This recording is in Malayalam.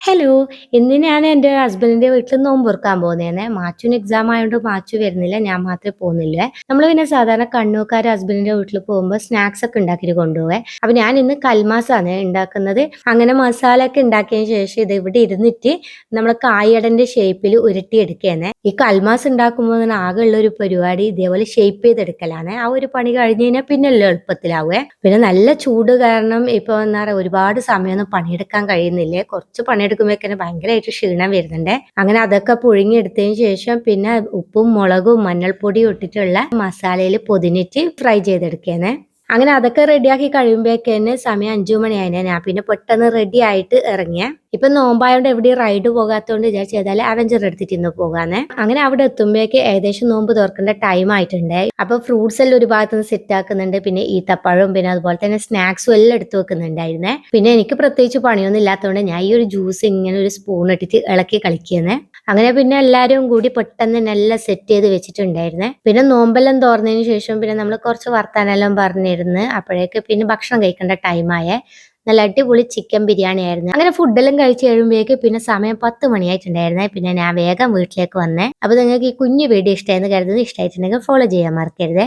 ഹലോ. ഇന്ന് ഞാൻ എൻ്റെ ഹസ്ബൻഡിന്റെ വീട്ടിൽ നോമ്പൊറക്കാൻ പോകുന്നേന്നെ. മാച്ചുന് എക്സാം ആയോണ്ട് മാച്ചു വരുന്നില്ല. ഞാൻ മാത്രമേ പോകുന്നില്ലേ. നമ്മള് പിന്നെ സാധാരണ കണ്ണൂക്കാര് ഹസ്ബൻഡിന്റെ വീട്ടിൽ പോകുമ്പോൾ സ്നാക്സ് ഒക്കെ ഉണ്ടാക്കിയിട്ട് കൊണ്ടുപോവേ. അപ്പൊ ഞാൻ ഇന്ന് കൽമാസാണ് ഉണ്ടാക്കുന്നത്. അങ്ങനെ മസാല ഒക്കെ ഉണ്ടാക്കിയതിന് ശേഷം ഇത് ഇവിടെ ഇരുന്നിട്ട് നമ്മള് കായടന്റെ ഷേപ്പിൽ ഉരുട്ടിയെടുക്കുകയാണ്. ഈ കൽമാസ് ഉണ്ടാക്കുമ്പോൾ ആകെ ഉള്ള ഒരു പരിപാടി ഇതേപോലെ ഷേപ്പ് ചെയ്തെടുക്കലാണ്. ആ ഒരു പണി കഴിഞ്ഞ് കഴിഞ്ഞാൽ പിന്നെ എല്ലാം എളുപ്പത്തിലാവേ. പിന്നെ നല്ല ചൂട് കാരണം ഇപ്പൊ എന്താ പറയാ ഒരുപാട് സമയമൊന്നും പണിയെടുക്കാൻ കഴിയുന്നില്ലേ. കുറച്ച് പണിയെടുക്കുമ്പോഴേക്കും ഭയങ്കരമായിട്ട് ക്ഷീണം വരുന്നുണ്ട്. അങ്ങനെ അതൊക്കെ പുഴുങ്ങിയെടുത്തതിന് ശേഷം പിന്നെ ഉപ്പും മുളകും മഞ്ഞൾപ്പൊടിയും ഇട്ടിട്ടുള്ള മസാലയിൽ പൊതിഞ്ഞിട്ട് ഫ്രൈ ചെയ്തെടുക്കേനെ. അങ്ങനെ അതൊക്കെ റെഡിയാക്കി കഴിയുമ്പോഴേക്കന്നെ സമയം 5 മണിയായിനെ. ഞാൻ പിന്നെ പെട്ടെന്ന് റെഡി ആയിട്ട് ഇറങ്ങിയ. ഇപ്പൊ നോമ്പായോണ്ട് എവിടെയും റൈഡ് പോകാത്തോണ്ട് വിചാരിച്ചു ഏതായാലും അവഞ്ചർ എടുത്തിട്ട് ഇന്ന് പോകാന്ന്. അങ്ങനെ അവിടെ എത്തുമ്പോഴേക്ക് ഏകദേശം നോമ്പ് തുറക്കേണ്ട ടൈം ആയിട്ടുണ്ട്. അപ്പൊ ഫ്രൂട്ട്സ് എല്ലാം ഒരു ഭാഗത്ത് നിന്ന് സെറ്റ് ആക്കുന്നുണ്ട്. പിന്നെ ഈത്തപ്പഴവും പിന്നെ അതുപോലെ തന്നെ സ്നാക്സും എല്ലാം എടുത്തു വെക്കുന്നുണ്ടായിരുന്നേ. പിന്നെ എനിക്ക് പ്രത്യേകിച്ച് പണിയൊന്നും ഇല്ലാത്തതുകൊണ്ട് ഞാൻ ഈ ഒരു ജ്യൂസ് ഇങ്ങനെ ഒരു സ്പൂൺ ഇട്ടിട്ട് ഇളക്കി കളിക്കുന്നേ. അങ്ങനെ പിന്നെ എല്ലാരും കൂടി പെട്ടെന്ന് തന്നെ എല്ലാം സെറ്റ് ചെയ്ത് വെച്ചിട്ടുണ്ടായിരുന്നേ. പിന്നെ നോമ്പെല്ലാം തോർന്നതിന് ശേഷം പിന്നെ നമ്മൾ കുറച്ച് വർത്താനെല്ലാം പറഞ്ഞിരുന്ന് അപ്പോഴേക്ക് പിന്നെ ഭക്ഷണം കഴിക്കേണ്ട ടൈമായേ. നല്ല അടിപൊളി ചിക്കൻ ബിരിയാണി ആയിരുന്നു. അങ്ങനെ ഫുഡെല്ലാം കഴിച്ച് കഴിയുമ്പോഴേക്ക് പിന്നെ സമയം 10 മണിയായിട്ടുണ്ടായിരുന്നേ. പിന്നെ ഞാൻ വേഗം വീട്ടിലേക്ക് വന്നേ. അപ്പൊ നിങ്ങൾക്ക് ഈ കുഞ്ഞു വീഡിയോ ഇഷ്ടമായെന്ന് കരുതുന്നത്. ഇഷ്ടമായിട്ടുണ്ടെങ്കിൽ ഫോളോ ചെയ്യാൻ മറക്കരുതേ.